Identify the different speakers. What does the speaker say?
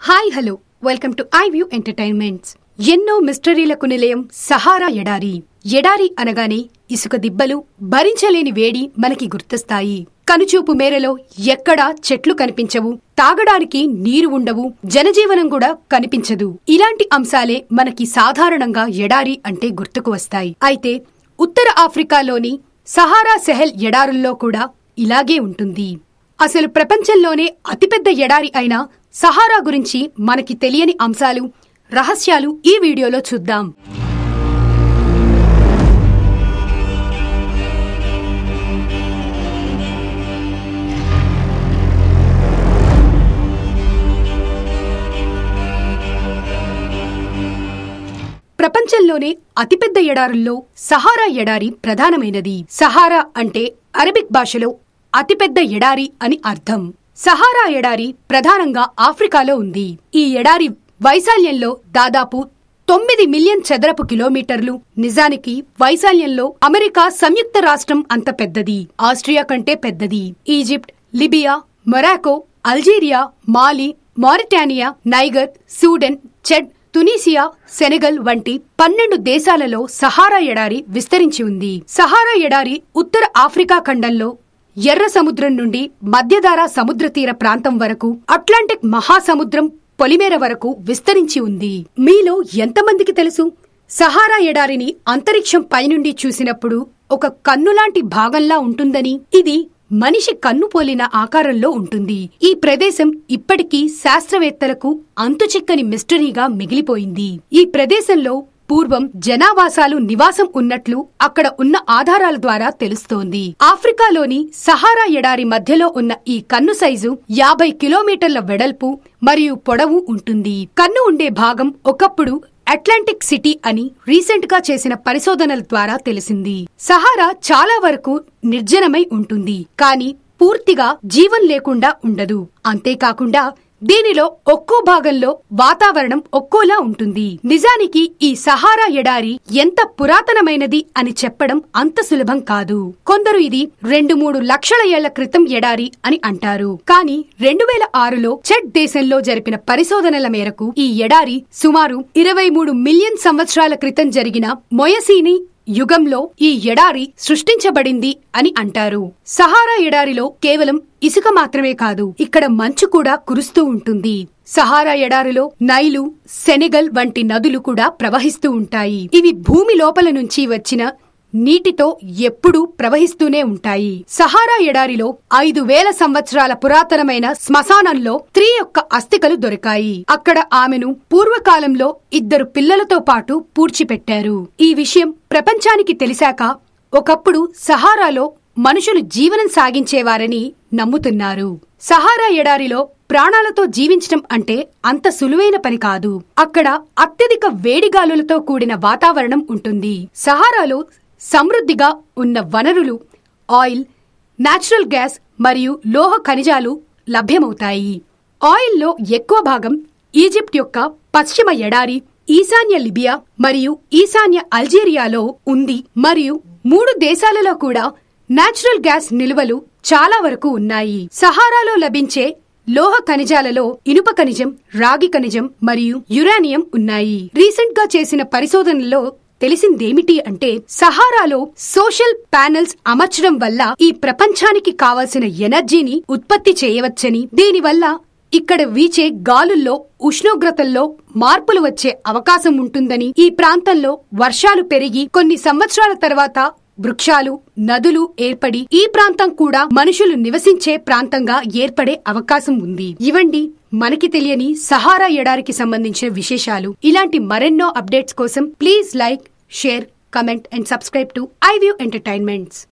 Speaker 1: Hi hello welcome to iView entertainments. ఎన్నో మిస్టరీలకు నిలయం Sahara ఎడారి. ఎడారి అనగానే ఇసుక దిబ్బలు, భరించలేని వేడి మనకి గుర్తొస్తాయి. కనుచూపు మేరలో ఎక్కడా చెట్లు కనిపించవు, తాగడానికి నీరు ఉండవు, జనజీవనం కూడా కనిపించదు. ఇలాంటి అంశాలే మనకి సాధారణంగా ఎడారి అంటే గుర్తుకు వస్తాయి. అయితే ఉత్తర ఆఫ్రికాలోని సహారా సెహెల్ ఎడారుల్లో కూడా ఇలాగే ఉంటుంది. అసలు ప్రపంచంలోనే అతిపెద్ద ఎడారి అయిన సహారా గురించి మనకి తెలియని అంశాలు, రహస్యాలు ఈ వీడియోలో చూద్దాం. ప్రపంచంలోనే అతిపెద్ద ఎడారుల్లో సహారా ఎడారి ప్రధానమైనది. సహారా అంటే అరబిక్ భాషలో అతిపెద్ద ఎడారి అని అర్థం. సహారా ఎడారి ప్రధానంగా ఆఫ్రికాలో ఉంది. ఈ ఎడారి వైశాల్యంలో దాదాపు 9 మిలియన్ చదరపు కిలోమీటర్లు. నిజానికి వైశాల్యంలో అమెరికా సంయుక్త రాష్ట్రం అంత పెద్దది, ఆస్ట్రియా కంటే పెద్దది. ఈజిప్ట్, లిబియా, మొరాకో, అల్జీరియా, మాలి, మారిటానియా, నైగర్, సూడన్, చెడ్, తునీసియా, సెనెగల్ వంటి 12 దేశాలలో సహారా ఎడారి విస్తరించి ఉంది. సహారా ఎడారి ఉత్తర ఆఫ్రికా ఖండంలో ఎర్ర సముద్రం నుండి మధ్యధరా సముద్ర తీర ప్రాంతం వరకు, అట్లాంటిక్ మహాసముద్రం పొలిమేర వరకు విస్తరించి ఉంది. మీలో ఎంతమందికి తెలుసు, సహారా ఎడారిని అంతరిక్షం పైనుండి చూసినప్పుడు ఒక కన్నులాంటి భాగంలా ఉంటుందని? ఇది మనిషి కన్ను పోలిన ఆకారంలో ఉంటుంది. ఈ ప్రదేశం ఇప్పటికీ శాస్త్రవేత్తలకు అంతుచిక్కని మిస్టరీగా మిగిలిపోయింది. ఈ ప్రదేశంలో పూర్వం జనావాసాలు నివాసం ఉన్నట్లు అక్కడ ఉన్న ఆధారాల ద్వారా తెలుస్తోంది. ఆఫ్రికాలోని సహారా ఎడారి మధ్యలో ఉన్న ఈ కన్ను సైజు 50 కిలోమీటర్ల వెడల్పు మరియు పొడవు ఉంటుంది. కన్ను ఉండే భాగం ఒకప్పుడు అట్లాంటిక్ సిటీ అని రీసెంట్ గా చేసిన పరిశోధనల ద్వారా తెలిసింది. సహారా చాలా వరకు నిర్జనమై ఉంటుంది, కానీ పూర్తిగా జీవం లేకుండా ఉండదు. అంతేకాకుండా దీనిలో ఒక్కో భాగంలో వాతావరణం ఒక్కోలా ఉంటుంది. నిజానికి ఈ సహారా ఎడారి ఎంత పురాతనమైనది అని చెప్పడం అంత సులభం కాదు. కొందరు ఇది 2-3 లక్షల ఏళ్ల క్రితం ఎడారి అని అంటారు. కానీ 2006లో చెడ్ దేశంలో జరిపిన పరిశోధనల మేరకు ఈ ఎడారి సుమారు 23 మిలియన్ సంవత్సరాల క్రితం జరిగిన మొయసీని యుగంలో ఈ ఎడారి సృష్టించబడింది అని అంటారు. సహారా ఎడారిలో కేవలం ఇసుక మాత్రమే కాదు, ఇక్కడ మంచు కూడా కురుస్తూ ఉంటుంది. సహారా ఎడారిలో నైలు, సెనెగల్ వంటి నదులు కూడా ప్రవహిస్తూ ఉంటాయి. ఇవి భూమి లోపల నుంచి వచ్చిన నీటితో ఎప్పుడూ ప్రవహిస్తూనే ఉంటాయి. సహారా ఎడారిలో 5000 సంవత్సరాల పురాతనమైన శ్మశానంలో స్త్రీ యొక్క అస్థికలు దొరికాయి. అక్కడ ఆమెను పూర్వకాలంలో 2 పిల్లలతో పాటు పూడ్చిపెట్టారు. ఈ విషయం ప్రపంచానికి తెలిసాక ఒకప్పుడు సహారాలో మనుషులు జీవనం సాగించేవారని నమ్ముతున్నారు. సహారా ఎడారిలో ప్రాణాలతో జీవించడం అంటే అంత సులువైన పని కాదు. అక్కడ అత్యధిక వేడిగాలులతో కూడిన వాతావరణం ఉంటుంది. సహారాలో సమృద్ధిగా ఉన్న వనరులు ఆయిల్, నేచురల్ గ్యాస్ మరియు లోహ ఖనిజాలు లభ్యమవుతాయి. ఆయిల్లో ఎక్కువ భాగం ఈజిప్ట్ యొక్క పశ్చిమ ఎడారి, ఈశాన్య లిబియా మరియు ఈశాన్య అల్జీరియాలో ఉంది. మరియు 3 దేశాలలో కూడా నేచురల్ గ్యాస్ నిల్వలు చాలా వరకు ఉన్నాయి. సహారాలో లభించే లోహ ఖనిజాలలో ఇనుప ఖనిజం, రాగి ఖనిజం మరియు యురేనియం ఉన్నాయి. రీసెంట్ గా చేసిన పరిశోధనలో తెలిసిందేమిటి అంటే సహారాలో సోషల్ ప్యానెల్స్ అమర్చడం వల్ల ఈ ప్రపంచానికి కావలసిన ఎనర్జీని ఉత్పత్తి చేయవచ్చని, దీనివల్ల ఇక్కడ వీచే గాలుల్లో ఉష్ణోగ్రతల్లో మార్పులు వచ్చే అవకాశం ఉంటుందని, ఈ ప్రాంతంలో వర్షాలు పెరిగి కొన్ని సంవత్సరాల తర్వాత వృక్షాలు, నదులు ఏర్పడి ఈ ప్రాంతం కూడా మనుషులు నివసించే ప్రాంతంగా ఏర్పడే అవకాశం ఉంది. ఇవండి మనకి తెలియని సహారా ఎడారికి సంబంధించిన విశేషాలు. ఇలాంటి మరెన్నో అప్డేట్స్ కోసం please like, share, comment and subscribe to iView entertainments.